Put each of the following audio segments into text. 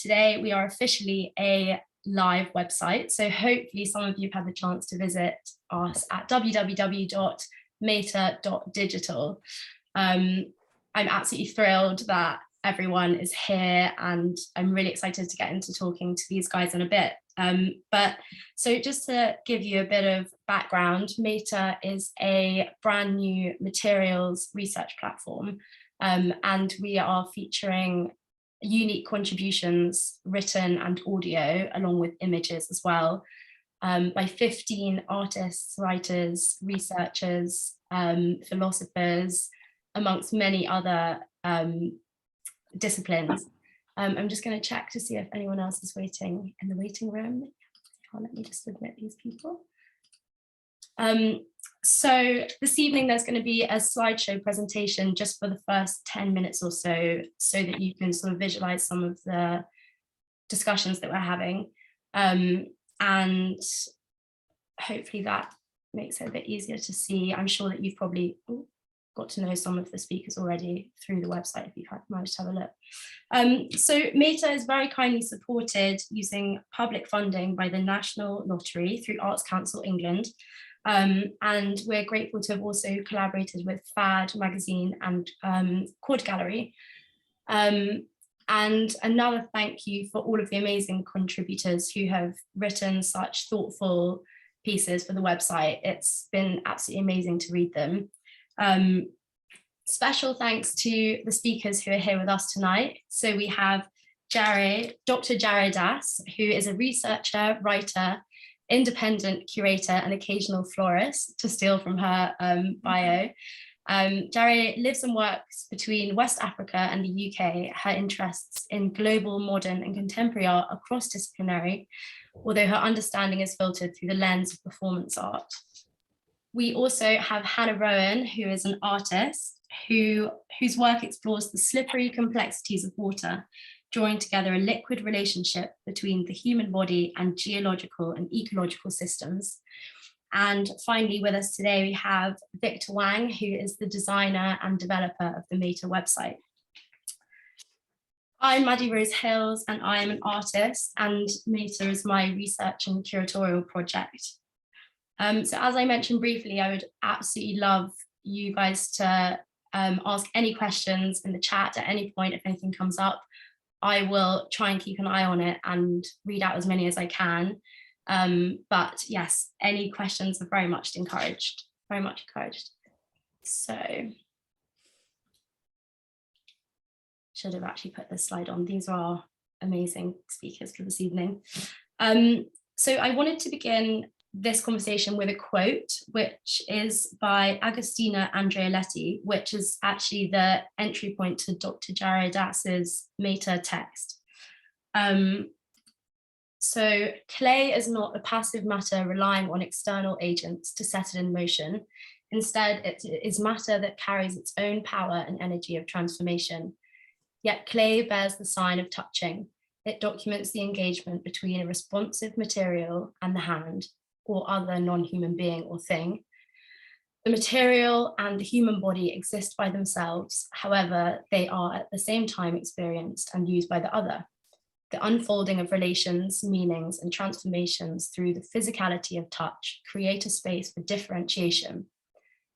today we are officially a live website. So hopefully some of you have had the chance to visit us at www.meta.digital. I'm absolutely thrilled that everyone is here, and I'm really excited to get into talking to these guys in a bit. But so just to give you a bit of background, Meta is a brand new materials research platform, and we are featuring unique contributions, written and audio, along with images as well, by 15 artists, writers, researchers, philosophers, amongst many other disciplines. I'm just going to check to see if anyone else is waiting in the waiting room. Let me just admit these people. So this evening there's going to be a slideshow presentation just for the first 10 minutes or so that you can sort of visualize some of the discussions that we're having. And hopefully that makes it a bit easier to see. I'm sure that you've probably got to know some of the speakers already through the website if you've managed to have a look. So Meta is very kindly supported using public funding by the National Lottery through Arts Council England. And we're grateful to have also collaborated with FAD magazine and Chord Gallery. And another thank you for all of the amazing contributors who have written such thoughtful pieces for the website. It's been absolutely amazing to read them. Special thanks to the speakers who are here with us tonight. So we have Jareh, Dr. Jareh Das, who is a researcher, writer, independent curator, and occasional florist, to steal from her bio. Jareh lives and works between West Africa and the UK. Her interests in global, modern, and contemporary art are cross-disciplinary, although her understanding is filtered through the lens of performance art. We also have Rowan, who is an artist whose work explores the slippery complexities of water, drawing together a liquid relationship between the human body and geological and ecological systems. And finally, with us today, we have Hwang, who is the designer and developer of the Meta website. I'm Maddie Rose Hills, and I am an artist, and Meta is my research and curatorial project. So as I mentioned briefly, I would absolutely love you guys to ask any questions in the chat at any point if anything comes up. I will try and keep an eye on it and read out as many as I can. But yes, any questions are very much encouraged, very much encouraged. So, should have actually put this slide on. These are our amazing speakers for this evening. So I wanted to begin this conversation with a quote, which is by Agostina Andreoletti, which is actually the entry point to Dr. Jareh Das's Meta text. So clay is not a passive matter relying on external agents to set it in motion. Instead, it is matter that carries its own power and energy of transformation. Yet clay bears the sign of touching. It documents the engagement between a responsive material and the hand, or other non-human being or thing. The material and the human body exist by themselves. However, they are at the same time experienced and used by the other. The unfolding of relations, meanings, and transformations through the physicality of touch create a space for differentiation.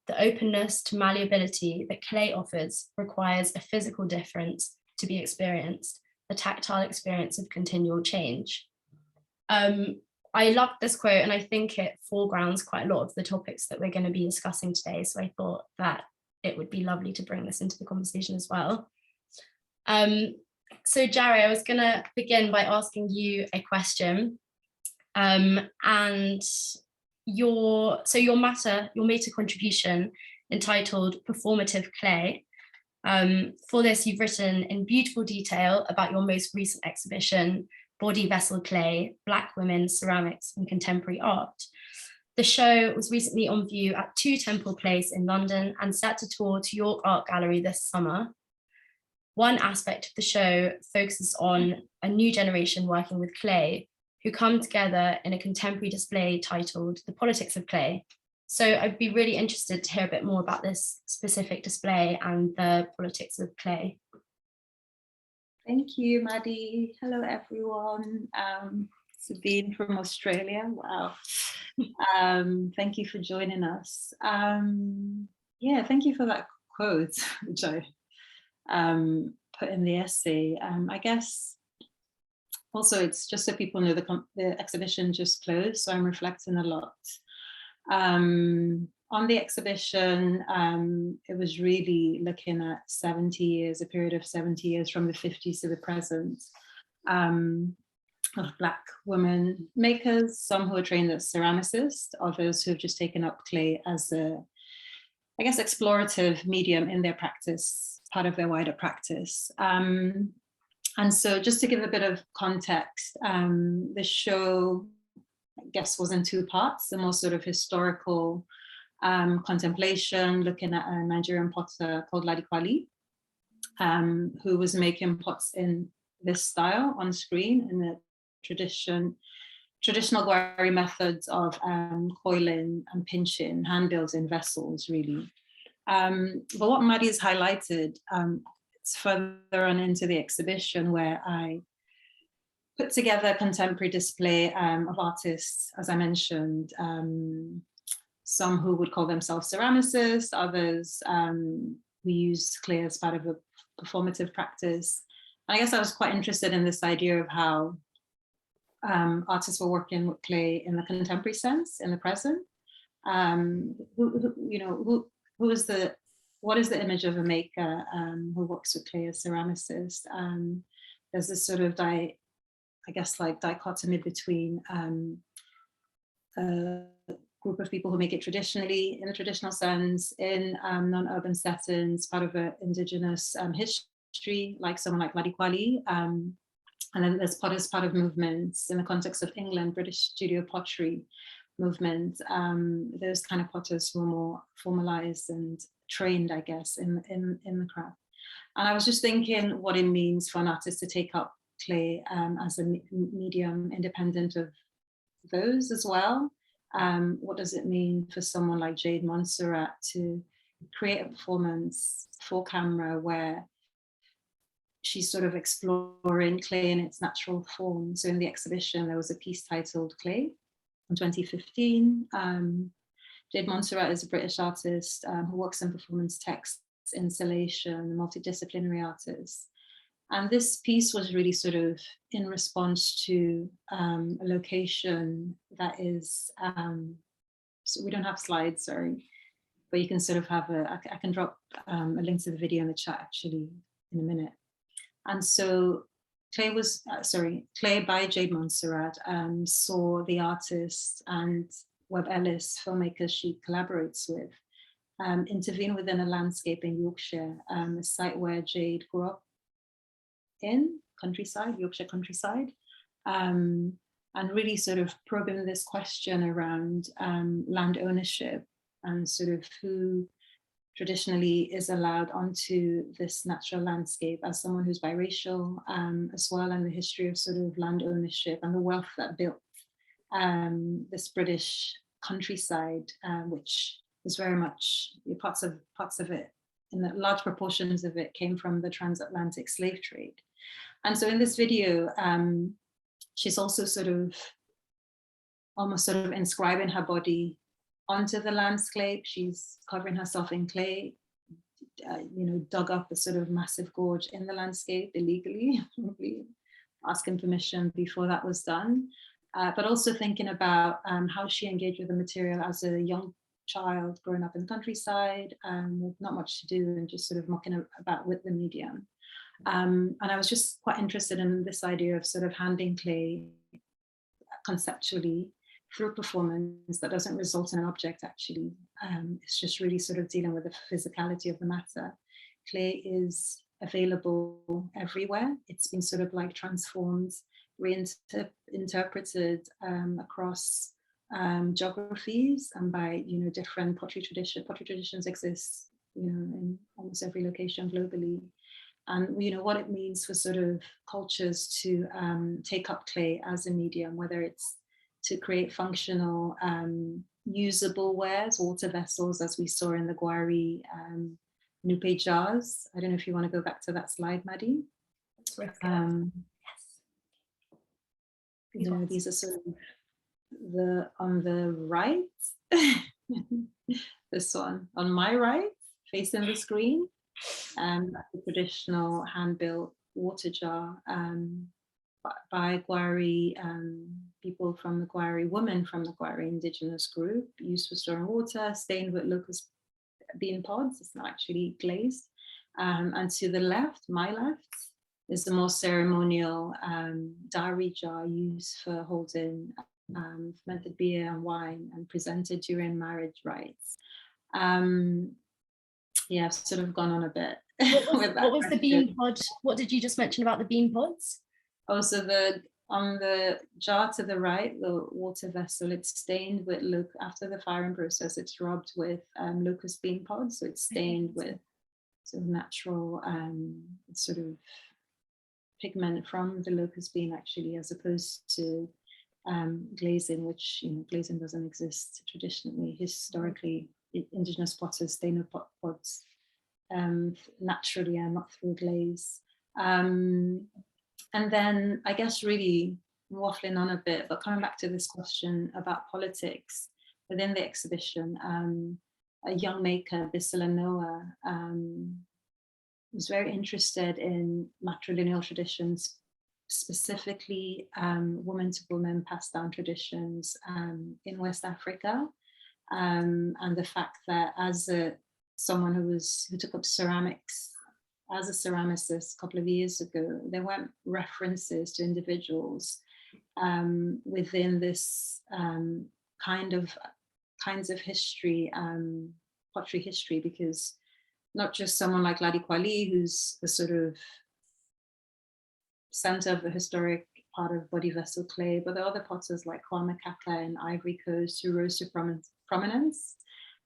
The openness to malleability that clay offers requires a physical difference to be experienced, a tactile experience of continual change. I love this quote, and I think it foregrounds quite a lot of the topics that we're going to be discussing today. So I thought that it would be lovely to bring this into the conversation as well. So Jareh, I was going to begin by asking you a question. And your Meta contribution entitled Performative Clay. For this, you've written in beautiful detail about your most recent exhibition, Body Vessel Clay, Black Women, Ceramics and Contemporary Art. The show was recently on view at 2 Temple Place in London and set to tour to York Art Gallery this summer. One aspect of the show focuses on a new generation working with clay who come together in a contemporary display titled The Politics of Clay. So I'd be really interested to hear a bit more about this specific display and the politics of clay. Thank you, Maddie. Hello, everyone. Sabine from Australia. Wow. Thank you for joining us. Yeah, thank you for that quote, which I put in the essay. I guess also it's just so people know the exhibition just closed, so I'm reflecting a lot. On the exhibition, it was really looking at 70 years, a period of 70 years from the 50s to the present, of Black women makers, some who are trained as ceramicists, others who have just taken up clay as a, I guess, explorative medium in their practice, part of their wider practice. And so just to give a bit of context, the show, I guess, was in two parts, the more sort of historical contemplation, looking at a Nigerian potter called Ladikwali, who was making pots in this style on screen in the traditional Gwari methods of coiling and pinching, hand building vessels, really. But what Maddie's highlighted, it's further on into the exhibition where I put together a contemporary display of artists, as I mentioned, some who would call themselves ceramicists, others who use clay as part of a performative practice. And I guess I was quite interested in this idea of how artists were working with clay in the contemporary sense, in the present. What is the image of a maker who works with clay as ceramicist? There's this sort of dichotomy between a group of people who make it traditionally, in a traditional sense, in non-urban settings, part of an indigenous history, like someone like Ladikwali. And then there's potters, part of movements in the context of England, British studio pottery movement. Those kind of potters who are more formalized and trained, I guess, in the craft. And I was just thinking what it means for an artist to take up clay as a medium independent of those as well. What does it mean for someone like Jade Montserrat to create a performance for camera where she's sort of exploring clay in its natural form? So in the exhibition, there was a piece titled Clay in 2015. Jade Montserrat is a British artist who works in performance text, installation, multidisciplinary artist. And this piece was really sort of in response to a location that is, so we don't have slides, sorry, but you can sort of have I can drop a link to the video in the chat actually in a minute. And so Clay by Jade Montserrat saw the artist and Webb Ellis, filmmaker she collaborates with, intervene within a landscape in Yorkshire, a site where Jade grew up in, Yorkshire countryside, and really sort of probing this question around land ownership and sort of who traditionally is allowed onto this natural landscape as someone who's biracial as well, and the history of sort of land ownership and the wealth that built this British countryside, which was very much parts of it, and the large proportions of it came from the transatlantic slave trade. And so in this video, she's also almost sort of inscribing her body onto the landscape. She's covering herself in clay, dug up a sort of massive gorge in the landscape illegally, probably asking permission before that was done. But also thinking about how she engaged with the material as a young child growing up in the countryside with not much to do and just sort of mucking about with the medium. And I was just quite interested in this idea of sort of handling clay conceptually through performance that doesn't result in an object actually. It's just really sort of dealing with the physicality of the matter. Clay is available everywhere. It's been sort of like transformed, reinterpreted across geographies and by different pottery traditions. Pottery traditions exist in almost every location globally. And what it means for sort of cultures to take up clay as a medium, whether it's to create functional, usable wares, water vessels, as we saw in the Gwari Nupe jars. I don't know if you want to go back to that slide, Maddie. Terrific. Um, Yes. these are sort of on the right, this one on my right, facing the screen, that's a traditional hand-built water jar by Gwari people from the Gwari, women from the Gwari indigenous group, used for storing water, stained with locust bean pods. It's not actually glazed. And to the left, my left, is the more ceremonial dowry jar used for holding fermented beer and wine and presented during marriage rites. Yeah, I've sort of gone on a bit. What was the bean pod? What did you just mention about the bean pods? Oh, so on the jar to the right, the water vessel, it's stained with after the firing process, it's rubbed with locust bean pods. So it's stained with sort of natural sort of pigment from the locust bean, actually, as opposed to glazing, which, glazing doesn't exist traditionally. Historically, indigenous potters stain with pods naturally and not through glaze. And then I guess really waffling on a bit, but coming back to this question about politics within the exhibition, a young maker, Bissela Noah, was very interested in matrilineal traditions, specifically woman to woman passed down traditions in West Africa, and the fact that as someone who took up ceramics as a ceramicist a couple of years ago, there weren't references to individuals within this kinds of history, pottery history, because not just someone like Ladi Kwali, who's the sort of center of the historic part of body vessel clay, but there are other potters like Hwang in Ivory Coast who rose to prominence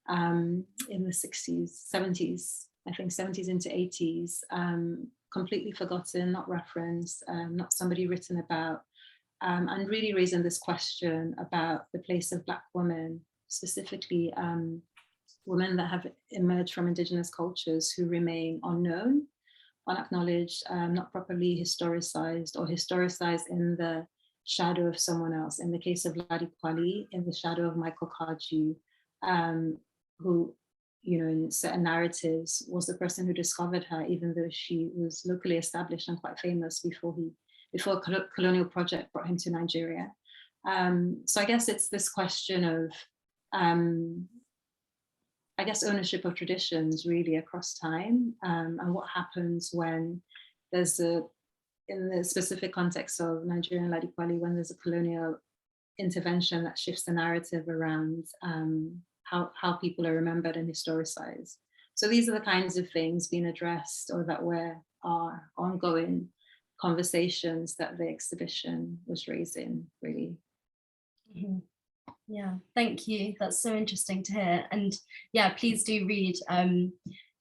in the 60s, 70s, I think 70s into 80s, completely forgotten, not referenced, not somebody written about, and really raising this question about the place of Black women, specifically women that have emerged from indigenous cultures who remain unknown, unacknowledged, not properly historicized, or historicized in the shadow of someone else. In the case of Ladi Kwali, in the shadow of Michael Kaju, who, in certain narratives was the person who discovered her, even though she was locally established and quite famous before a colonial project brought him to Nigeria. So I guess it's this question of, I guess, ownership of traditions really across time, and what happens when there's in the specific context of Nigerian Ladi Kwali, when there's a colonial intervention that shifts the narrative around how people are remembered and historicized. So these are the kinds of things being addressed, or that are ongoing conversations that the exhibition was raising, really. Mm-hmm. Yeah, thank you. That's so interesting to hear. And yeah, please do read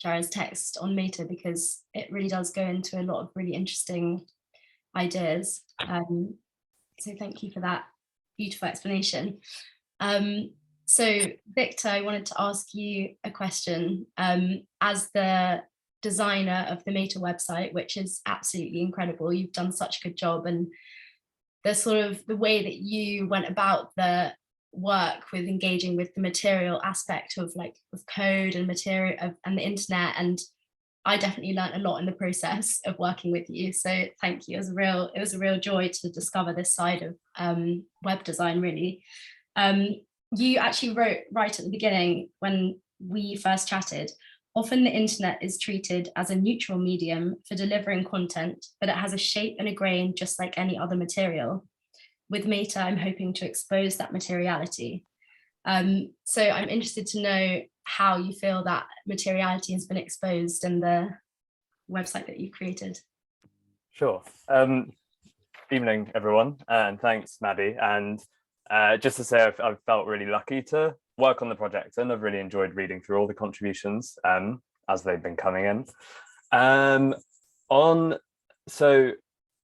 Jareh's text on Meta, because it really does go into a lot of really interesting ideas. So thank you for that beautiful explanation. So Victor, I wanted to ask you a question. As the designer of the Meta website, which is absolutely incredible, you've done such a good job, and the way that you went about the work with engaging with the material aspect of code and material and the internet, and I definitely learned a lot in the process of working with you, so thank you. It was a real joy to discover this side of web design, really. You actually wrote right at the beginning, when we first chatted, often the internet is treated as a neutral medium for delivering content, but it has a shape and a grain just like any other material. With Meta, I'm hoping to expose that materiality. So I'm interested to know how you feel that materiality has been exposed in the website that you've created. Sure. Evening, everyone, and thanks, Maddie. And just to say, I've felt really lucky to work on the project, and I've really enjoyed reading through all the contributions as they've been coming in. So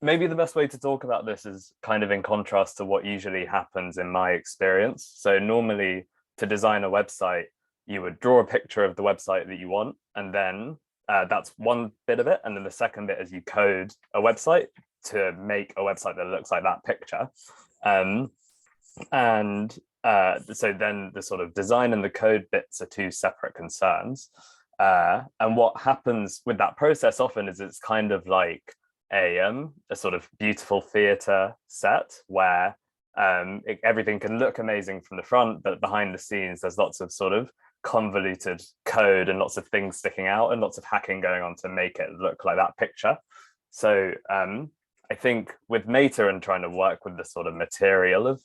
maybe the best way to talk about this is kind of in contrast to what usually happens in my experience. So normally, to design a website, you would draw a picture of the website that you want, and then that's one bit of it. And then the second bit is you code a website to make a website that looks like that picture. So then the sort of design and the code bits are two separate concerns. And what happens with that process often is it's kind of like a sort of beautiful theatre set where everything can look amazing from the front, but behind the scenes there's lots of sort of convoluted code and lots of things sticking out and lots of hacking going on to make it look like that picture. So I think with Meta and trying to work with the sort of material of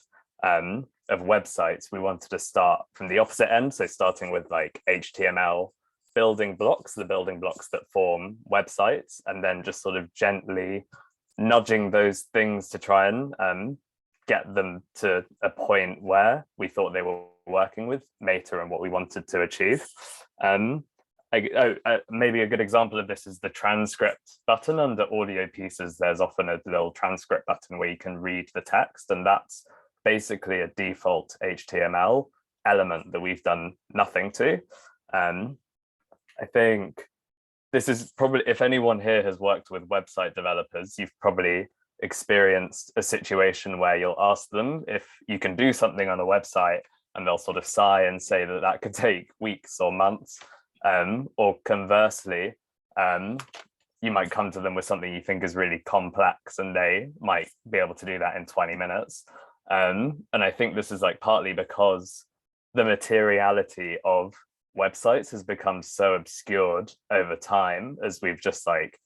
websites, we wanted to start from the opposite end, so starting with like HTML building blocks, the building blocks that form websites, and then just sort of gently nudging those things to try and get them to a point where we thought they were working with Meta and what we wanted to achieve. Maybe a good example of this is the transcript button. Under audio pieces, there's often a little transcript button where you can read the text, and that's basically a default HTML element that we've done nothing to. I think this is probably, if anyone here has worked with website developers, you've probably experienced a situation where you'll ask them if you can do something on a website and they'll sort of sigh and say that that could take weeks or months. Or conversely, you might come to them with something you think is really complex and they might be able to do that in 20 minutes. And I think this is like partly because the materiality of websites has become so obscured over time as we've just like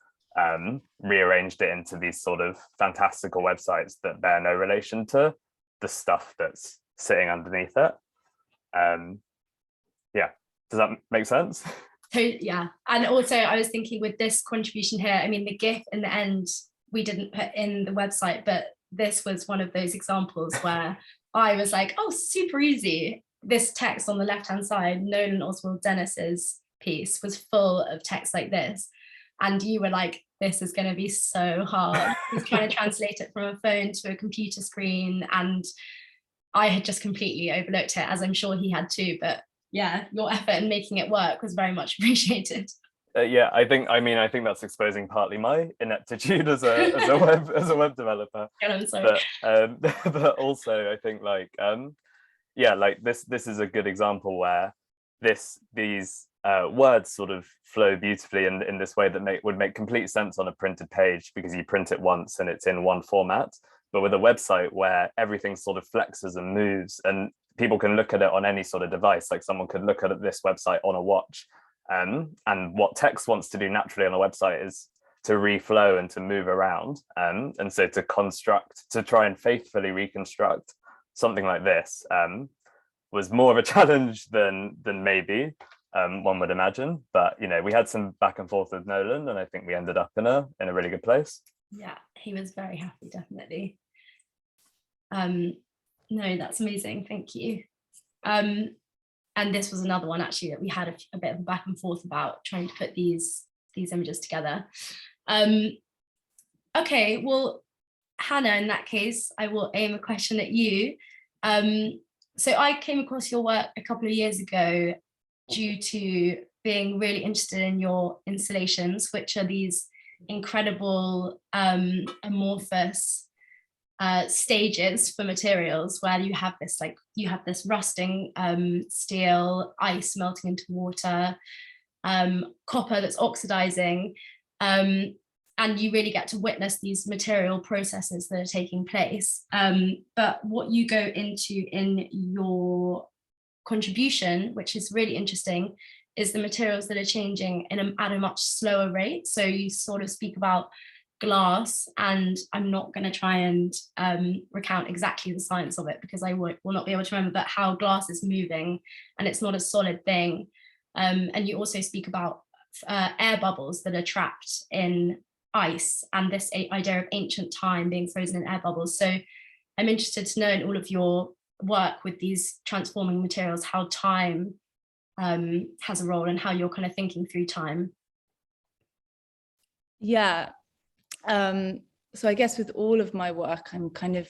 rearranged it into these sort of fantastical websites that bear no relation to the stuff that's sitting underneath it. Yeah, does that make sense? Yeah, and also I was thinking with this contribution here, I mean, the GIF in the end, we didn't put in the website, but this was one of those examples where I was like, oh, super easy. This text on the left-hand side, Nolan Oswald Dennis's piece, was full of text like this. And you were like, this is going to be so hard. He's trying to translate it from a phone to a computer screen. And I had just completely overlooked it, as I'm sure he had too. But yeah, your effort in making it work was very much appreciated. Yeah, I think that's exposing partly my ineptitude as a web developer. Yeah, I'm sorry. But also I think like yeah, like this is a good example where these words sort of flow beautifully in this way that would make complete sense on a printed page because you print it once and it's in one format. But with a website where everything sort of flexes and moves and people can look at it on any sort of device, like someone could look at this website on a watch, and what text wants to do naturally on a website is to reflow and to move around, and so to try and faithfully reconstruct something like this was more of a challenge than maybe one would imagine. But you know, we had some back and forth with Nolan, and I think we ended up in a really good place. Yeah, he was very happy, definitely. No, that's amazing, thank you. And this was another one actually that we had a bit of a back and forth about, trying to put these images together. Okay, well, Hannah, in that case, I will aim a question at you. So I came across your work a couple of years ago due to being really interested in your installations, which are these incredible amorphous stages for materials where you have this rusting steel, ice melting into water, copper that's oxidizing, and you really get to witness these material processes that are taking place. But what you go into in your contribution, which is really interesting, is the materials that are changing at a much slower rate. So you sort of speak about glass, and I'm not going to try and recount exactly the science of it because I will not be able to remember, but how glass is moving and it's not a solid thing. And you also speak about air bubbles that are trapped in ice, and this idea of ancient time being frozen in air bubbles. So I'm interested to know in all of your work with these transforming materials, how time has a role and how you're kind of thinking through time. Yeah. So I guess with all of my work, I'm kind of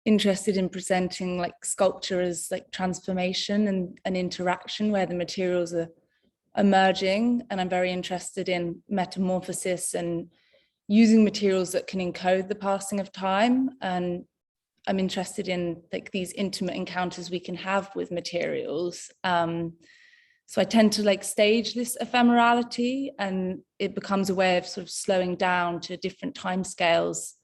interested in presenting like sculpture as like transformation and interaction, where the materials are emerging, and I'm very interested in metamorphosis and using materials that can encode the passing of time. And I'm interested in like these intimate encounters we can have with materials. So I tend to like stage this ephemerality, and it becomes a way of sort of slowing down to different timescales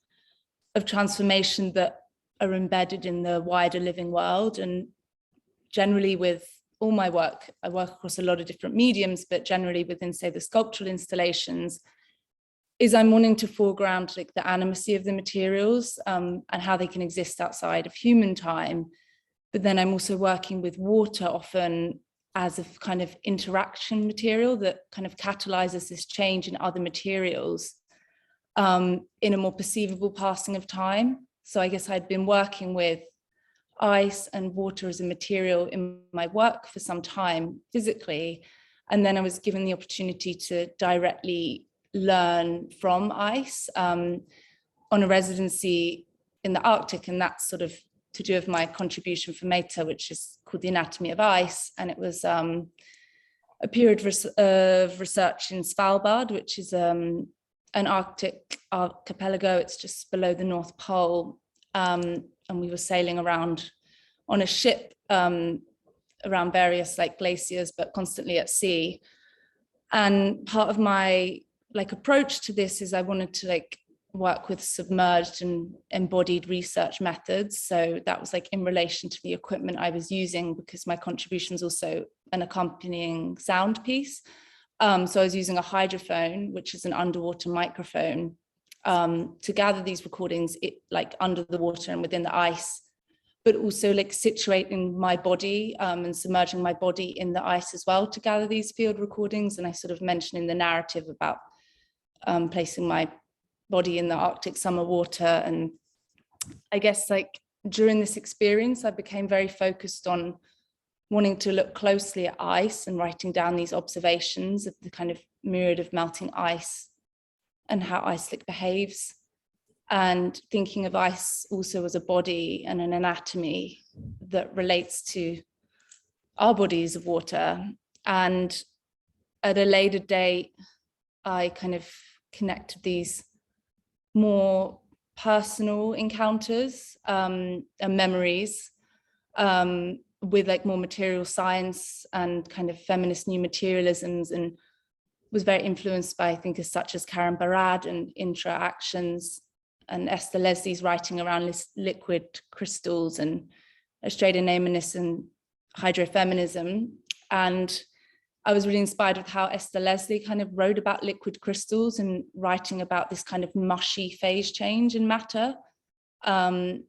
of transformation that are embedded in the wider living world. And generally with all my work, I work across a lot of different mediums, but generally within, say, the sculptural installations, is I'm wanting to foreground like the animacy of the materials and how they can exist outside of human time. But then I'm also working with water often as a kind of interaction material that kind of catalyzes this change in other materials in a more perceivable passing of time. So I guess I'd been working with ice and water as a material in my work for some time physically. And then I was given the opportunity to directly learn from ice on a residency in the Arctic, and that's sort of to do with my contribution for Meta, which is called The Anatomy of Ice. And it was a period of research in Svalbard, which is an Arctic archipelago. It's just below the North Pole. And we were sailing around on a ship around various like glaciers, but constantly at sea. And part of my like approach to this is I wanted to like work with submerged and embodied research methods. So that was like in relation to the equipment I was using, because my contribution is also an accompanying sound piece. So I was using a hydrophone, which is an underwater microphone, to gather these recordings like under the water and within the ice, but also like situating my body and submerging my body in the ice as well to gather these field recordings. And I sort of mentioned in the narrative about placing my body in the Arctic summer water. And I guess like during this experience, I became very focused on wanting to look closely at ice and writing down these observations of the kind of myriad of melting ice and how ice like behaves, and thinking of ice also as a body and an anatomy that relates to our bodies of water. And at a later date, I kind of connected these more personal encounters and memories with like more material science and kind of feminist new materialisms, and was very influenced by thinkers such as Karen Barad and Intra-Actions and Esther Leslie's writing around liquid crystals and Australian nameness and hydrofeminism. And I was really inspired with how Esther Leslie kind of wrote about liquid crystals and writing about this kind of mushy phase change in matter. And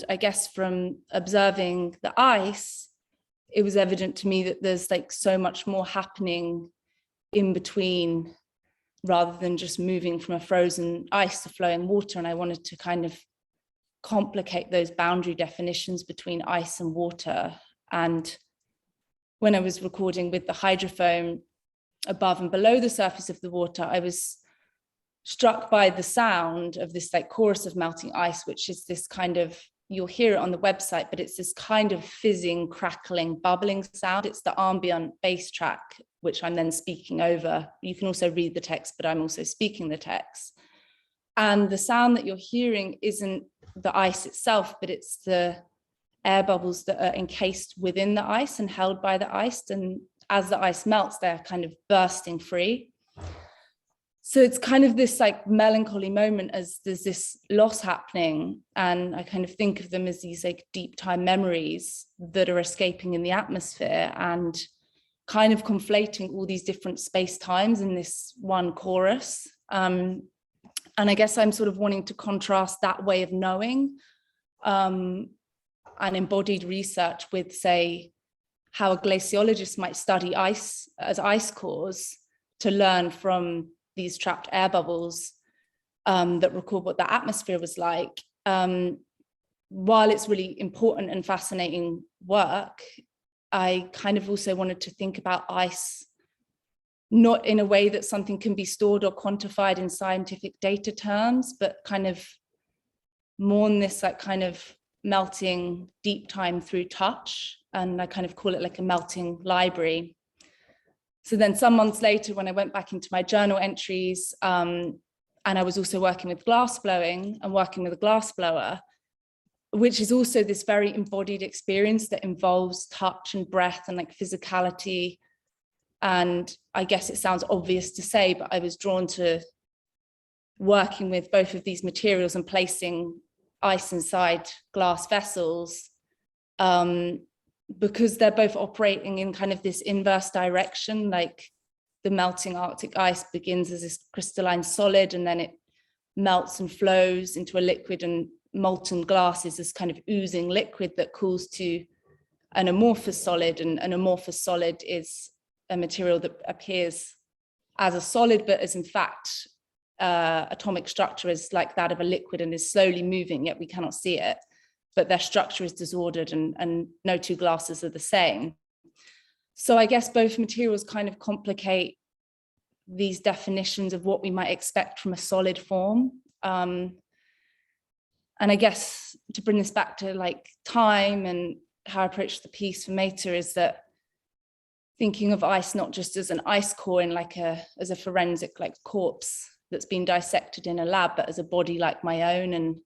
I guess from observing the ice, it was evident to me that there's like so much more happening in between rather than just moving from a frozen ice to flowing water. And I wanted to kind of complicate those boundary definitions between ice and water. And when I was recording with the hydrophone above and below the surface of the water, I was struck by the sound of this like chorus of melting ice, which is this kind of, you'll hear it on the website, but it's this kind of fizzing, crackling, bubbling sound. It's the ambient bass track, which I'm then speaking over. You can also read the text, but I'm also speaking the text. And the sound that you're hearing isn't the ice itself, but it's the air bubbles that are encased within the ice and held by the ice. And as the ice melts, they're kind of bursting free. So it's kind of this like melancholy moment as there's this loss happening. And I kind of think of them as these like deep time memories that are escaping in the atmosphere and kind of conflating all these different space times in this one chorus. And I guess I'm sort of wanting to contrast that way of knowing and embodied research with, say, how a glaciologist might study ice as ice cores to learn from these trapped air bubbles that record what the atmosphere was like. While it's really important and fascinating work, I kind of also wanted to think about ice not in a way that something can be stored or quantified in scientific data terms, but kind of more in this like kind of melting deep time through touch. And I kind of call it like a melting library. So then some months later, when I went back into my journal entries, and I was also working with glass blowing and working with a glass blower, which is also this very embodied experience that involves touch and breath and like physicality. And I guess it sounds obvious to say, but I was drawn to working with both of these materials and placing ice inside glass vessels, because they're both operating in kind of this inverse direction. Like the melting Arctic ice begins as this crystalline solid, and then it melts and flows into a liquid, and molten glass is this kind of oozing liquid that cools to an amorphous solid. And an amorphous solid is a material that appears as a solid, but is in fact atomic structure is like that of a liquid and is slowly moving, yet we cannot see it, but their structure is disordered, and no two glasses are the same. So I guess both materials kind of complicate these definitions of what we might expect from a solid form. And I guess to bring this back to like time and how I approach the piece for Meta is that thinking of ice not just as an ice core in like as a forensic like corpse that's been dissected in a lab, but as a body like my own, and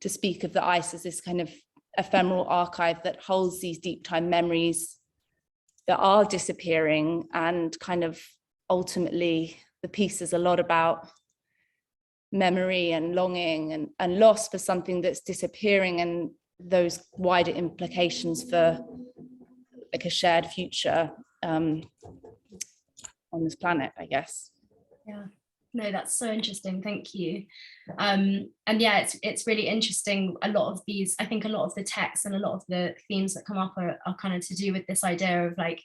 to speak of the ice as this kind of ephemeral archive that holds these deep time memories that are disappearing. And kind of ultimately the piece is a lot about memory and longing and loss for something that's disappearing, and those wider implications for like a shared future on this planet, I guess. Yeah, no, that's so interesting. Thank you. And yeah, it's really interesting. A lot of these, I think a lot of the texts and a lot of the themes that come up are kind of to do with this idea of like,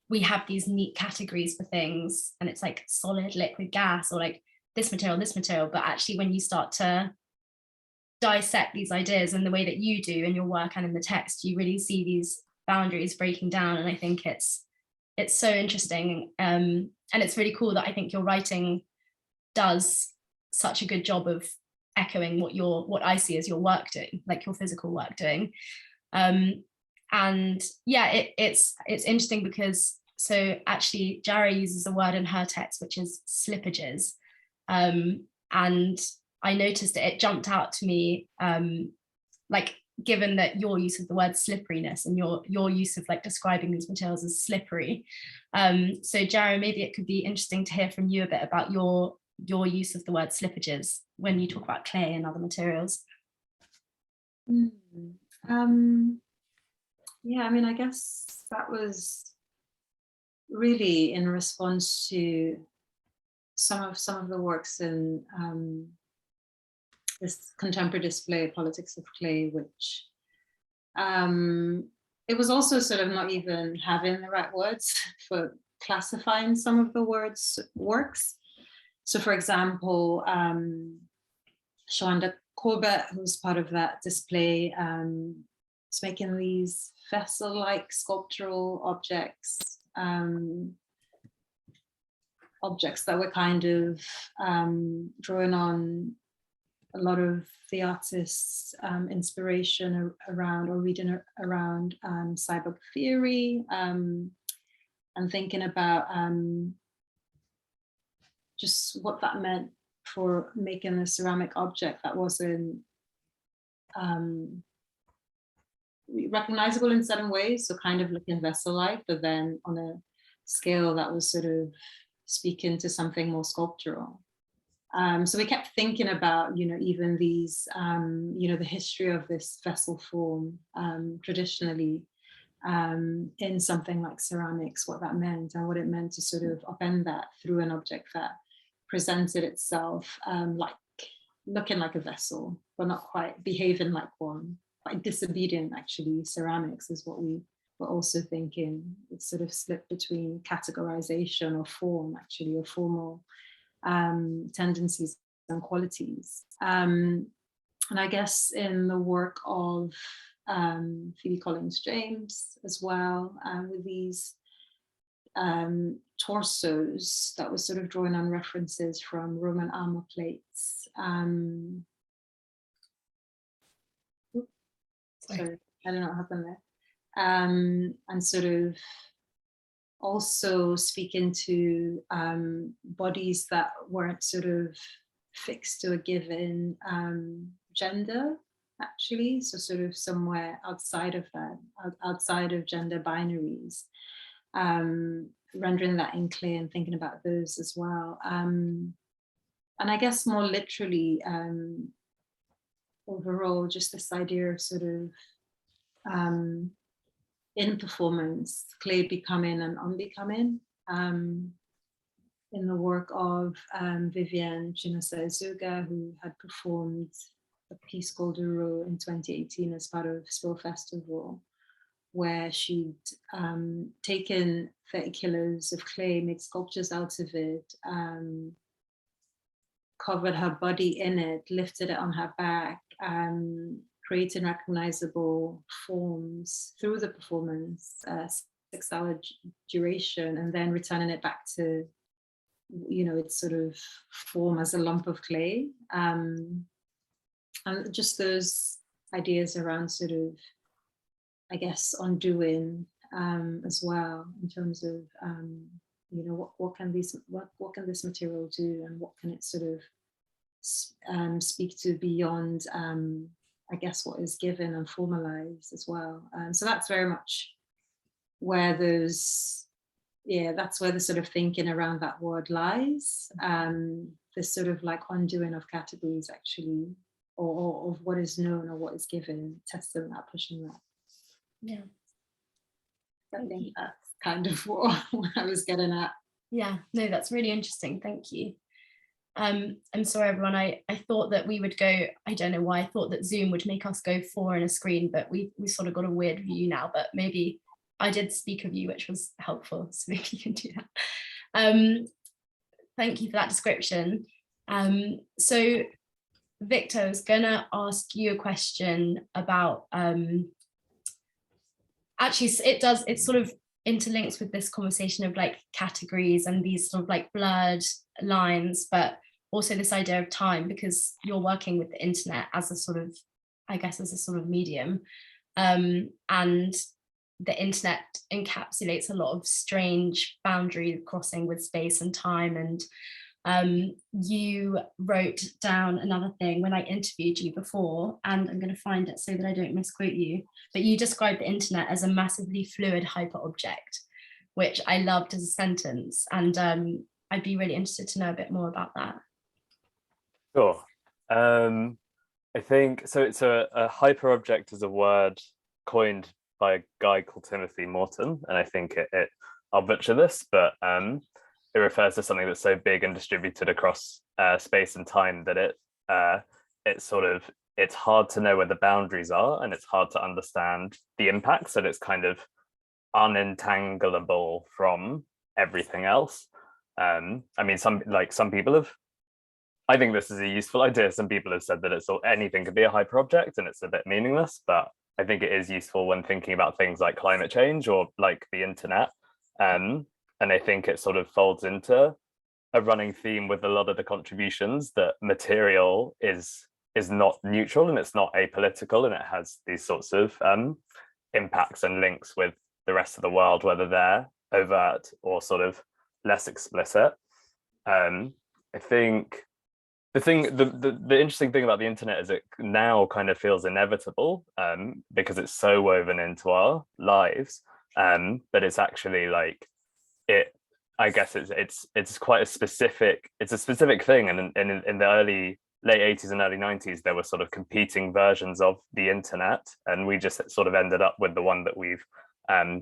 we have these neat categories for things, and it's like solid, liquid, gas, or like this material, but actually when you start to dissect these ideas in the way that you do in your work and in the text, you really see these boundaries breaking down. And I think it's so interesting, and it's really cool that I think your writing does such a good job of echoing what I see as your work doing, like your physical work doing. And yeah, it's interesting because so actually Jareh uses a word in her text which is slippages, and I noticed it jumped out to me, like given that your use of the word slipperiness and your use of like describing these materials as slippery. So Jareh, maybe it could be interesting to hear from you a bit about your use of the word slippages when you talk about clay and other materials. Yeah, I mean, I guess that was really in response to some of the works in this contemporary display, Politics of Clay, which it was also sort of not even having the right words for classifying some of the works. So for example, Shawanda Corbett, who's part of that display, is making these vessel-like sculptural objects, objects that were kind of drawing on a lot of the artist's inspiration around or reading around cyborg theory, and thinking about just what that meant for making a ceramic object that wasn't recognizable in certain ways, so kind of looking vessel-like, but then on a scale that was sort of speaking to something more sculptural. So we kept thinking about, even these, the history of this vessel form traditionally in something like ceramics, what that meant and what it meant to sort of upend that through an object that presented itself like looking like a vessel, but not quite behaving like one, quite disobedient actually. Ceramics is what we were also thinking. It's sort of slipped between categorization or form, actually, or formal tendencies and qualities. And I guess in the work of Phoebe Collins-James as well, with these torsos that was sort of drawing on references from Roman armor plates. Sorry, I don't know what happened there. And sort of also speaking to bodies that weren't sort of fixed to a given gender, actually, so sort of somewhere outside of that, outside of gender binaries, rendering that in clay and thinking about those as well. And I guess more literally, overall, just this idea of sort of in performance, clay becoming and unbecoming. In the work of Vivienne Chinasa-Ezuga, who had performed a piece called Uro in 2018 as part of Spill Festival, where she'd taken 30 kilos of clay, made sculptures out of it, covered her body in it, lifted it on her back, creating recognizable forms through the performance, 6-hour duration, and then returning it back to, you know, its sort of form as a lump of clay. And just those ideas around sort of, I guess, undoing as well, in terms of, you know, what can this material do, and what can it sort of speak to beyond, I guess, what is given and formalized as well. So that's very much where those, that's where the sort of thinking around that word lies. This sort of like undoing of categories, actually, or of what is known or what is given, testing that, pushing that. Yeah. I think that's kind of what I was getting at. Yeah, no, that's really interesting. Thank you. I'm sorry, everyone. I thought that we would go, I don't know why, I thought that Zoom would make us go 4 in a screen, but we sort of got a weird view now, but maybe I did speak of you, which was helpful, so maybe you can do that. Thank you for that description. So Victor, I was gonna ask you a question about, actually it sort of interlinks with this conversation of like categories and these sort of like blurred lines, but also this idea of time, because you're working with the internet as a sort of, I guess, as a sort of medium, and the internet encapsulates a lot of strange boundary crossing with space and time. And you wrote down another thing when I interviewed you before, and I'm going to find it so that I don't misquote you, but you described the internet as a massively fluid hyperobject, which I loved as a sentence. And I'd be really interested to know a bit more about that. Sure. I think so. It's a hyperobject is a word coined by a guy called Timothy Morton, and I think I'll butcher this, but it refers to something that's so big and distributed across space and time that it's hard to know where the boundaries are, and it's hard to understand the impacts, and it's kind of unentangleable from everything else. I mean, some people have, I think this is a useful idea. Some people have said that anything could be a hyperobject and it's a bit meaningless, but I think it is useful when thinking about things like climate change or like the internet. And I think it sort of folds into a running theme with a lot of the contributions that material is not neutral and it's not apolitical, and it has these sorts of impacts and links with the rest of the world, whether they're overt or sort of less explicit. I think the interesting thing about the internet is it now kind of feels inevitable because it's so woven into our lives, but it's actually like I guess it's quite a specific thing, and in the late 80s and early 90s there were sort of competing versions of the internet, and we just sort of ended up with the one that we've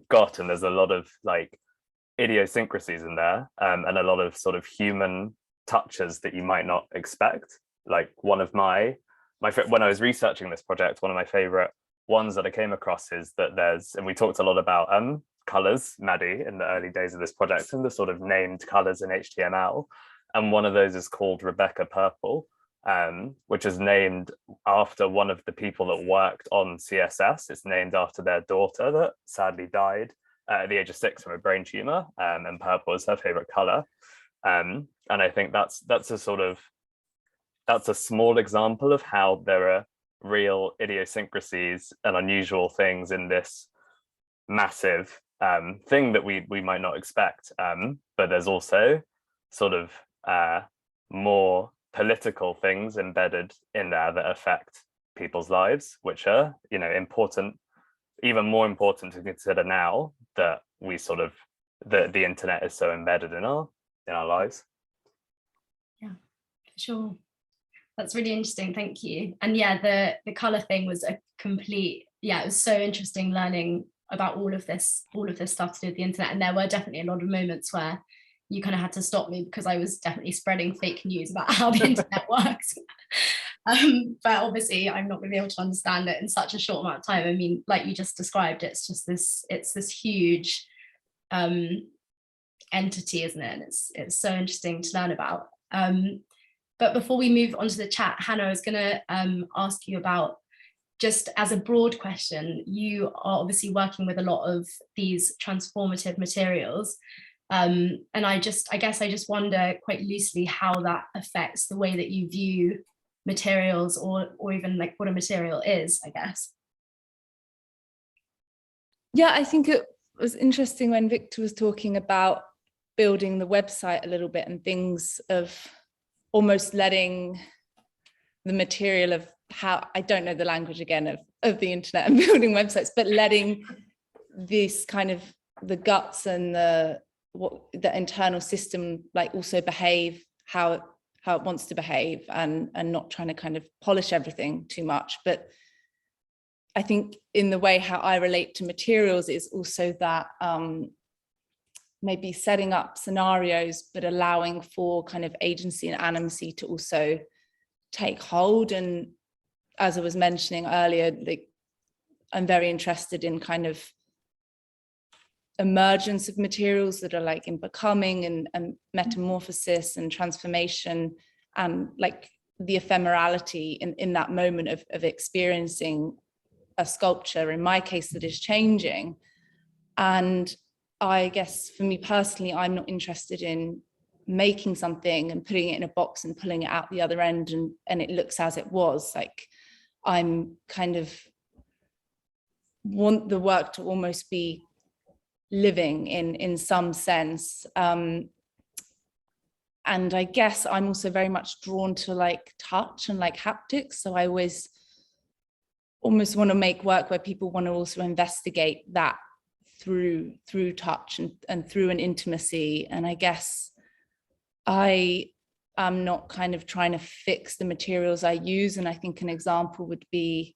got, and there's a lot of like idiosyncrasies in there, and a lot of sort of human touches that you might not expect. Like one of my when I was researching this project, one of my favorite ones that I came across is that and we talked a lot about colors, Maddie, in the early days of this project, and the sort of named colors in HTML, and one of those is called Rebecca Purple, which is named after one of the people that worked on CSS. It's named after their daughter that sadly died at the age of 6 from a brain tumor, and purple is her favorite color. And I think that's a small example of how there are real idiosyncrasies and unusual things in this massive thing that we might not expect. But there's also sort of more political things embedded in there that affect people's lives, which are, you know, important, even more important to consider now that we sort of the internet is so embedded in our lives. Yeah, sure. That's really interesting. Thank you. And yeah, the color thing was a complete, it was so interesting learning about all of this stuff to do with the internet. And there were definitely a lot of moments where you kind of had to stop me because I was definitely spreading fake news about how the internet works. But obviously I'm not going to be able to understand it in such a short amount of time. I mean, like you just described, it's this huge entity, isn't it? And it's so interesting to learn about. But before we move on to the chat, Hannah, I was going to ask you about, just as a broad question, you are obviously working with a lot of these transformative materials. And I guess I just wonder quite loosely how that affects the way that you view materials, or even like what a material is, I guess. Yeah, I think it was interesting when Victor was talking about building the website a little bit and things of almost letting the material of how, I don't know the language again of the internet and building websites, but letting this kind of the guts and the internal system like also behave how it wants to behave, and not trying to kind of polish everything too much. But I think in the way how I relate to materials is also that maybe setting up scenarios, but allowing for kind of agency and animacy to also take hold. And as I was mentioning earlier, like I'm very interested in kind of emergence of materials that are like in becoming and metamorphosis and transformation, and like the ephemerality in that moment of experiencing a sculpture, in my case, that is changing. And I guess for me personally, I'm not interested in making something and putting it in a box and pulling it out the other end and it looks as it was. Like I'm kind of want the work to almost be living in some sense. And I guess I'm also very much drawn to like touch and like haptics. So I always almost want to make work where people want to also investigate that through touch and through an intimacy. And I guess I am not kind of trying to fix the materials I use. And I think an example would be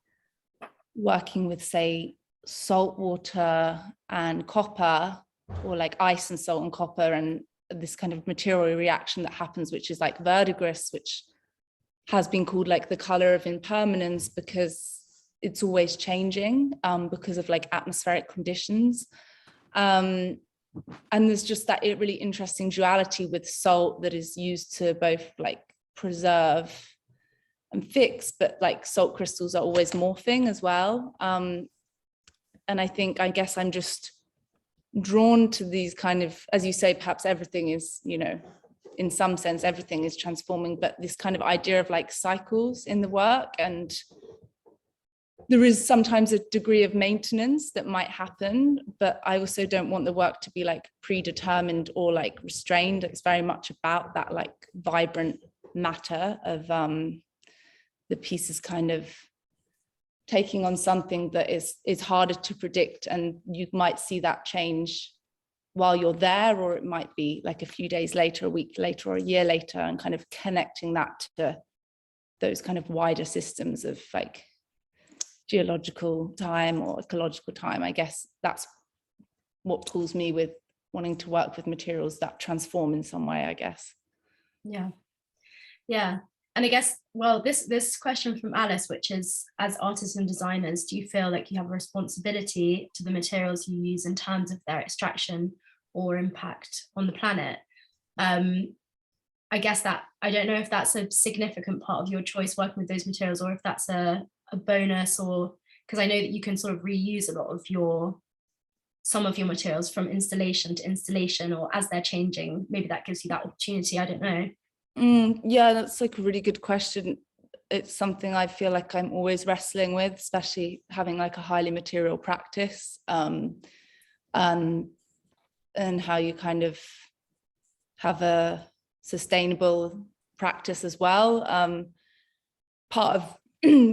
working with, say, salt water and copper, or like ice and salt and copper, and this kind of material reaction that happens, which is like verdigris, which has been called like the color of impermanence because it's always changing because of like atmospheric conditions. And there's just that really interesting duality with salt that is used to both like preserve and fix, but like salt crystals are always morphing as well. And I guess I'm just drawn to these kind of, as you say, perhaps everything is, you know, in some sense, everything is transforming, but this kind of idea of like cycles in the work. And there is sometimes a degree of maintenance that might happen, but I also don't want the work to be like predetermined or like restrained. It's very much about that like vibrant matter of the pieces kind of taking on something that is harder to predict, and you might see that change while you're there, or it might be like a few days later, a week later, or a year later, and kind of connecting that to those kind of wider systems of like geological time or ecological time. I guess that's what pulls me with wanting to work with materials that transform in some way, I guess. Yeah. And I guess, well, this question from Alice, which is, as artists and designers, do you feel like you have a responsibility to the materials you use in terms of their extraction or impact on the planet? I guess that, I don't know if that's a significant part of your choice working with those materials, or if that's a bonus, or because I know that you can sort of reuse a lot of some of your materials from installation to installation, or as they're changing, maybe that gives you that opportunity. I don't know. Yeah, that's like a really good question. It's something I feel like I'm always wrestling with, especially having like a highly material practice. and how you kind of have a sustainable practice as well. Part of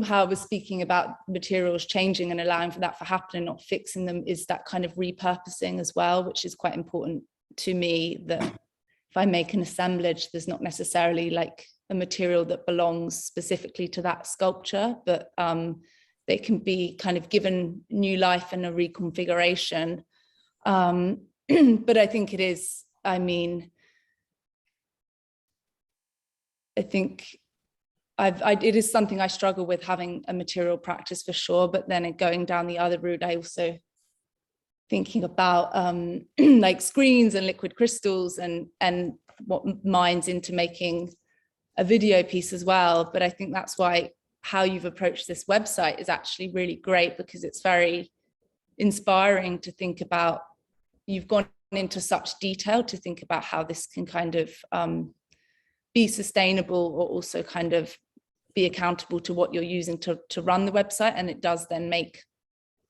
how I was speaking about materials changing and allowing for that to happen and not fixing them is that kind of repurposing as well, which is quite important to me, that if I make an assemblage, there's not necessarily like a material that belongs specifically to that sculpture, but they can be kind of given new life and a reconfiguration. But I think it is, I mean, I think it is something I struggle with, having a material practice for sure, but then going down the other route, I also thinking about like screens and liquid crystals and what mines into making a video piece as well. But I think that's why how you've approached this website is actually really great, because it's very inspiring to think about. You've gone into such detail to think about how this can kind of be sustainable, or also kind of be accountable to what you're using to run the website. And it does then make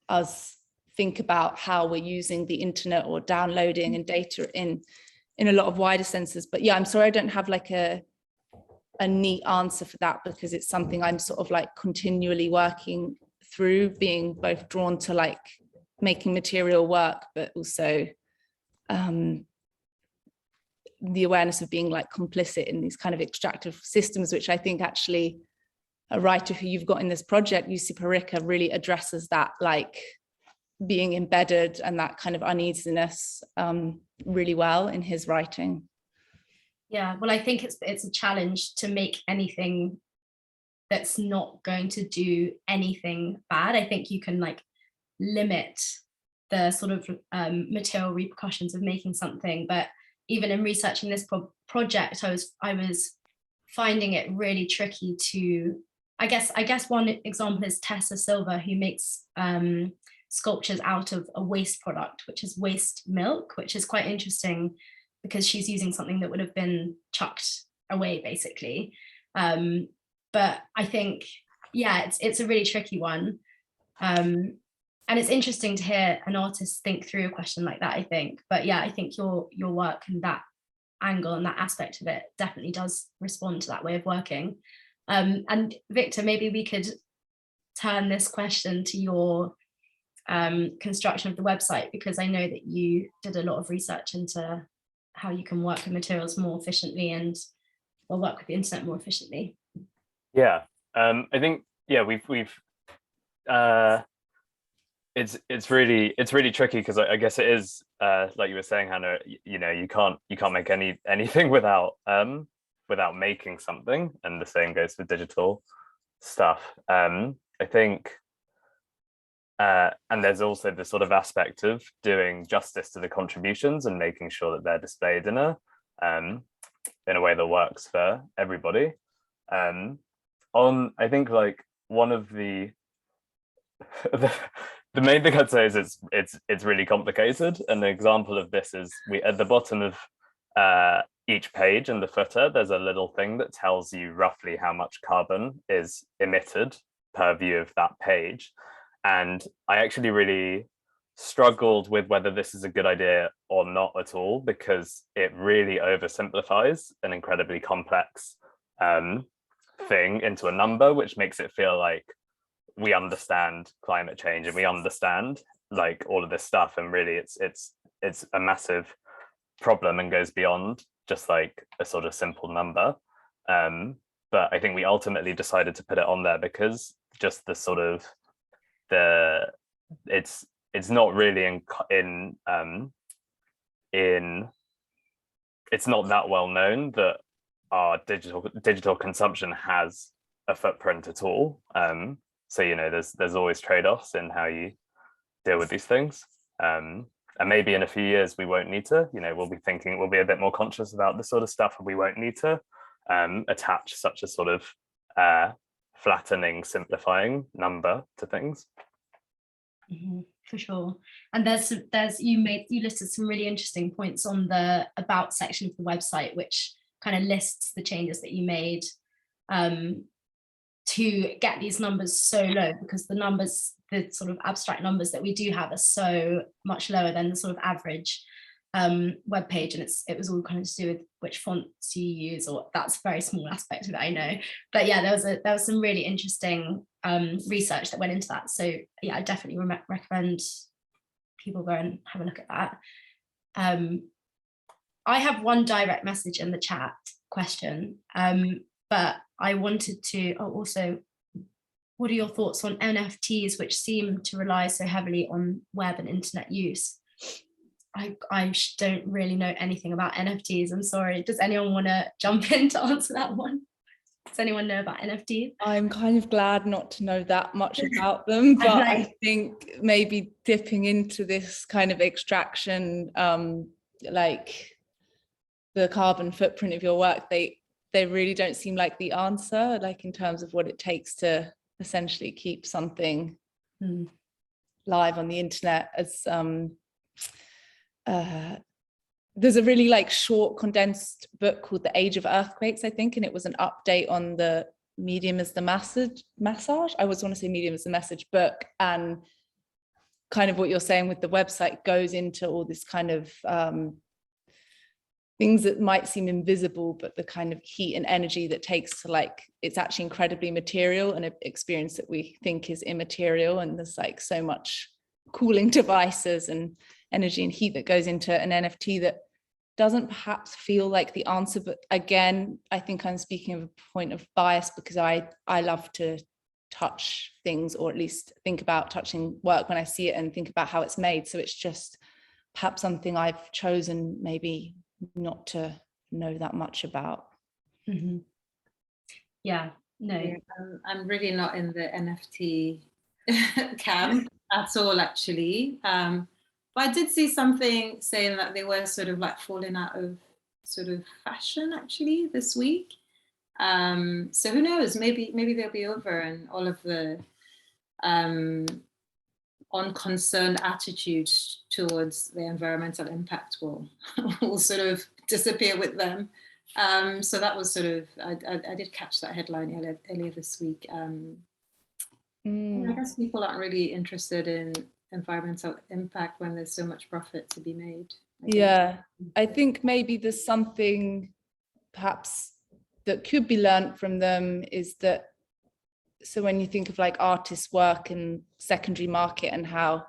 us think about how we're using the internet or downloading and data in a lot of wider senses. But yeah, I'm sorry I don't have like a neat answer for that, because it's something I'm sort of like continually working through, being both drawn to like making material work, but also the awareness of being like complicit in these kind of extractive systems, which I think actually a writer who you've got in this project, Yusuf Harika, really addresses that, like being embedded and that kind of uneasiness really well in his writing. Yeah, well, I think it's a challenge to make anything that's not going to do anything bad. I think you can like limit the sort of material repercussions of making something, but even in researching this project, I was finding it really tricky to, I guess one example is Tessa Silva, who makes sculptures out of a waste product, which is waste milk, which is quite interesting because she's using something that would have been chucked away basically. But I think, yeah, it's a really tricky one. And it's interesting to hear an artist think through a question like that, I think. But yeah, I think your work and that angle and that aspect of it definitely does respond to that way of working. And Victor, maybe we could turn this question to your construction of the website, because I know that you did a lot of research into how you can work with materials more efficiently and work with the internet more efficiently. Yeah, I think, yeah, we've it's really tricky, because I guess it is like you were saying, Hannah, you know, you can't make anything without making something, and the same goes for digital stuff. I think and there's also the sort of aspect of doing justice to the contributions and making sure that they're displayed in a way that works for everybody. I think like one of the main thing I'd say is it's really complicated. An example of this is at the bottom of each page in the footer, there's a little thing that tells you roughly how much carbon is emitted per view of that page. And I actually really struggled with whether this is a good idea or not at all, because it really oversimplifies an incredibly complex thing into a number, which makes it feel like we understand climate change and we understand like all of this stuff, and really it's a massive problem and goes beyond just like a sort of simple number. But I think we ultimately decided to put it on there because just the sort of it's not really in it's not that well known that our digital consumption has a footprint at all. So, you know, there's always trade-offs in how you deal with these things. And maybe in a few years we won't need to, you know, we'll be a bit more conscious about this sort of stuff, and we won't need to attach such a sort of flattening, simplifying number to things. Mm-hmm, for sure. And you listed some really interesting points on the about section of the website, which kind of lists the changes that you made to get these numbers so low, because the sort of abstract numbers that we do have are so much lower than the sort of average web page, and it was all kind of to do with which fonts you use, or that's a very small aspect of it, I know. But yeah, there was some really interesting research that went into that. So yeah, I definitely recommend people go and have a look at that. I have one direct message in the chat question, but I wanted to also, what are your thoughts on NFTs, which seem to rely so heavily on web and internet use? I don't really know anything about NFTs. I'm sorry. Does anyone want to jump in to answer that one? Does anyone know about NFTs? I'm kind of glad not to know that much about them, but I think maybe dipping into this kind of extraction, like the carbon footprint of your work, they really don't seem like the answer, like in terms of what it takes to essentially keep something live on the internet. As there's a really like short condensed book called The Age of Earthquakes, I think, and it was an update on the Medium as the Massage. I always want to say Medium as the Message book, and kind of what you're saying with the website goes into all this kind of things that might seem invisible, but the kind of heat and energy that takes to, like, it's actually incredibly material, and an experience that we think is immaterial. And there's like so much cooling devices and energy and heat that goes into an NFT that doesn't perhaps feel like the answer. But again, I think I'm speaking of a point of bias, because I love to touch things, or at least think about touching work when I see it and think about how it's made. So it's just perhaps something I've chosen maybe not to know that much about. Mm-hmm. Yeah, no. Yeah, I'm really not in the NFT camp at all, actually. But I did see something saying that they were sort of like falling out of sort of fashion actually this week. So who knows? Maybe they'll be over, and all of the unconcerned attitude towards the environmental impact will sort of disappear with them. So that was sort of, I did catch that headline earlier this week. I guess people aren't really interested in environmental impact when there's so much profit to be made. Yeah, I think maybe there's something perhaps that could be learned from them, is that, so when you think of like artists' work and secondary market and how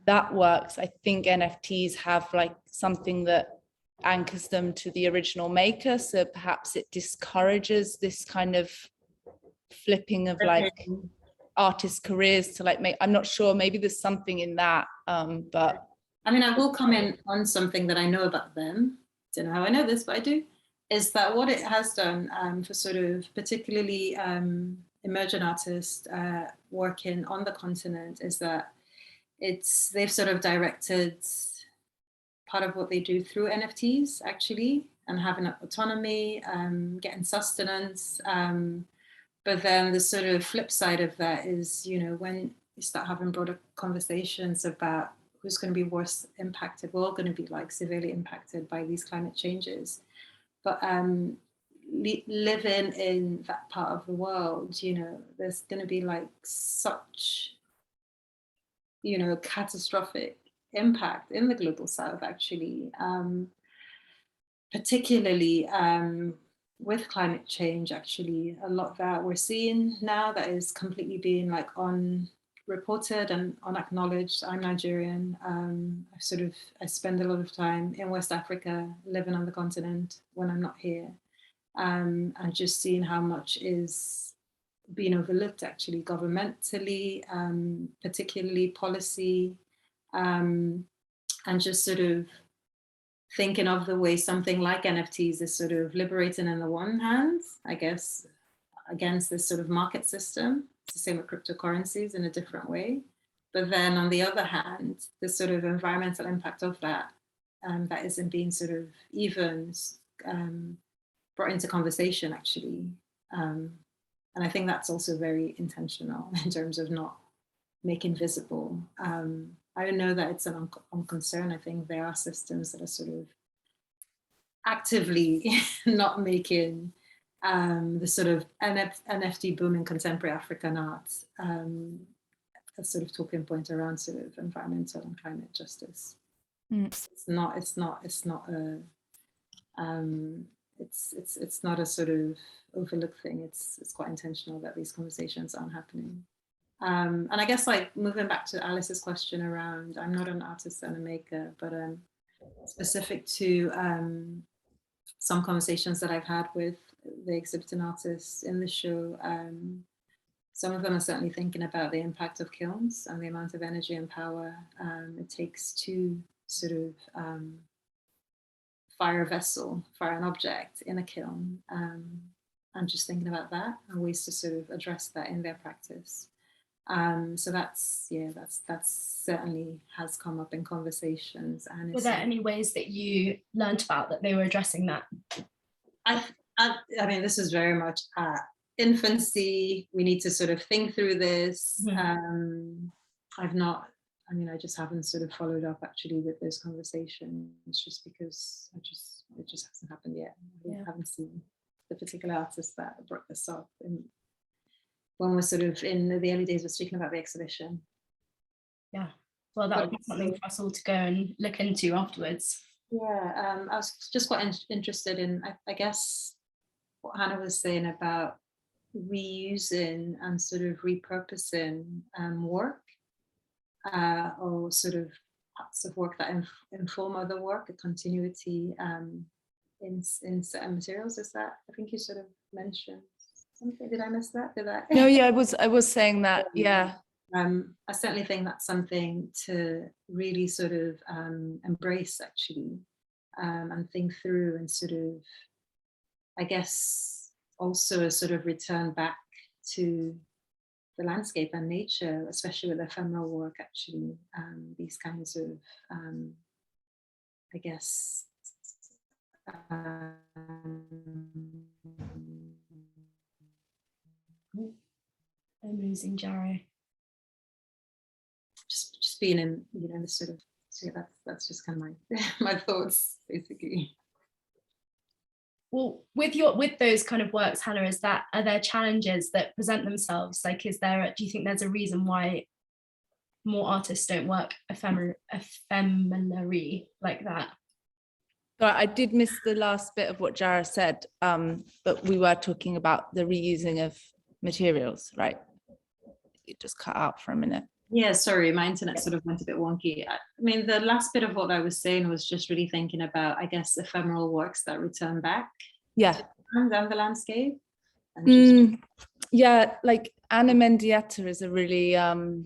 that works, I think NFTs have like something that anchors them to the original maker. So perhaps it discourages this kind of flipping of like artists' careers to like make, I'm not sure, maybe there's something in that. But I mean, I will comment on something that I know about them. Don't know how I know this, but I do. Is that what it has done for sort of particularly emerging artists working on the continent, is that they've sort of directed part of what they do through NFTs actually, and having autonomy, getting sustenance. But then the sort of flip side of that is, you know, when you start having broader conversations about who's going to be worse impacted, we're all going to be like severely impacted by these climate changes. But living in that part of the world, you know, there's going to be like such, you know, catastrophic impact in the global south, actually, particularly with climate change. Actually, a lot that we're seeing now that is completely being like unreported and unacknowledged. I'm Nigerian. I spend a lot of time in West Africa, living on the continent when I'm not here, and just seeing how much is being overlooked actually governmentally, particularly policy, and just sort of thinking of the way something like NFTs is sort of liberating on the one hand, I guess, against this sort of market system. It's the same with cryptocurrencies in a different way. But then on the other hand, the sort of environmental impact of that, that isn't being sort of even brought into conversation actually. And I think that's also very intentional in terms of not making visible. I don't know that it's an concern. I think there are systems that are sort of actively not making the sort of NFT boom in contemporary African art, a sort of talking point around sort of environmental and climate justice. It's not a it's not a sort of overlooked thing. It's quite intentional that these conversations aren't happening. And I guess like moving back to Alice's question around, I'm not an artist and a maker, but specific to some conversations that I've had with the exhibiting artists in the show, some of them are certainly thinking about the impact of kilns and the amount of energy and power it takes to sort of fire a vessel, fire an object in a kiln, and just thinking about that and ways to sort of address that in their practice. So that's certainly has come up in conversations. And were there any ways that you learned about that they were addressing that? I mean, this is very much infancy. We need to sort of think through this. I just haven't sort of followed up actually with those conversations, just because it just hasn't happened yet. I haven't seen the particular artist that brought this up. And when we're sort of in the early days, we're speaking about the exhibition. Yeah, well, that would be something for us all to go and look into afterwards. Yeah, I was just quite interested in, I guess, what Hannah was saying about reusing and sort of repurposing work, or sort of parts of work that inform other work, a continuity in certain materials. Is that, I think you sort of mentioned something. Did I miss that? No, yeah, I was saying that, yeah. I certainly think that's something to really sort of embrace actually, and think through, and sort of, I guess, also a sort of return back to the landscape and nature, especially with ephemeral work actually, these kinds of, I guess, Amazing, Jareh. Just being in, this sort of, so yeah, that's just kind of my thoughts basically. Well, with those kind of works, Hannah, are there challenges that present themselves? Like, do you think there's a reason why more artists don't work ephemerally like that? But I did miss the last bit of what Jareh said, but we were talking about the reusing of materials, right? It just cut out for a minute. Yeah, sorry, my internet sort of went a bit wonky. I mean, the last bit of what I was saying was just really thinking about, I guess, ephemeral works that return back. Yeah. And the landscape. And yeah, like Anna Mendieta is a really kind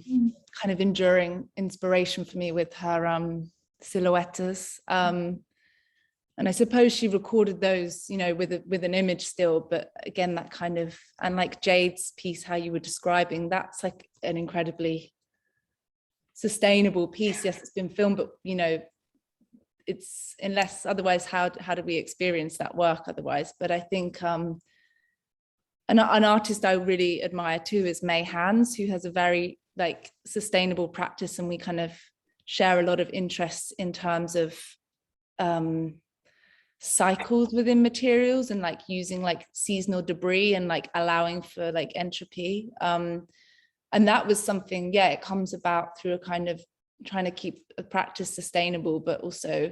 of enduring inspiration for me with her silhouettes. And I suppose she recorded those, with an image still, but again, that kind of, and like Jade's piece, how you were describing, that's like an incredibly sustainable piece. Yes, it's been filmed, but it's, unless otherwise, how do we experience that work otherwise? But I think an artist I really admire too is May Hands, who has a very like sustainable practice, and we kind of share a lot of interests in terms of cycles within materials, and like using like seasonal debris and like allowing for like entropy. And that was something, it comes about through a kind of trying to keep a practice sustainable, but also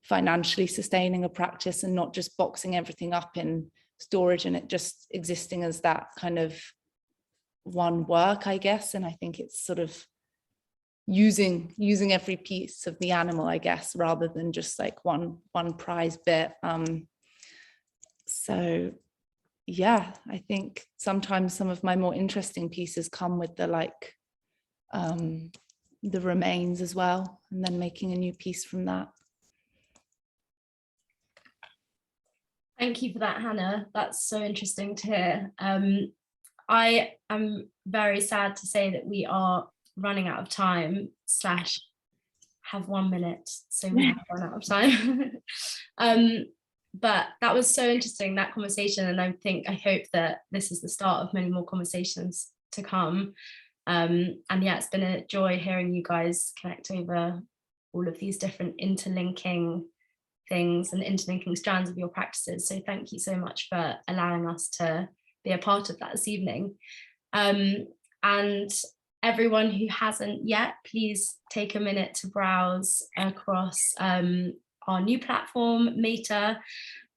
financially sustaining a practice, and not just boxing everything up in storage and it just existing as that kind of one work, I guess. And I think it's sort of using every piece of the animal, I guess, rather than just like one prize bit. So yeah, I think sometimes some of my more interesting pieces come with the like the remains as well, and then making a new piece from that. Thank you for that, Hannah. That's so interesting to hear. I am very sad to say that we are running out of time / have 1 minute, so we have run out of time. But that was so interesting, that conversation, and I hope that this is the start of many more conversations to come. And yeah, it's been a joy hearing you guys connect over all of these different interlinking things and interlinking strands of your practices. So thank you so much for allowing us to be a part of that this evening. And everyone who hasn't yet, please take a minute to browse across our new platform, Meta,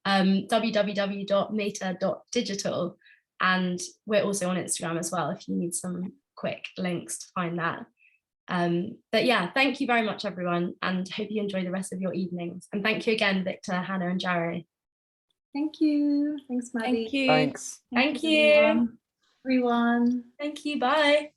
www.meta.digital. And we're also on Instagram as well if you need some quick links to find that. But yeah, thank you very much, everyone, and hope you enjoy the rest of your evenings. And thank you again, Victor, Hannah, and Jareh. Thank you. Thanks, Maddie. Thank you. Thanks. Thank you, everyone. Thank you. Bye.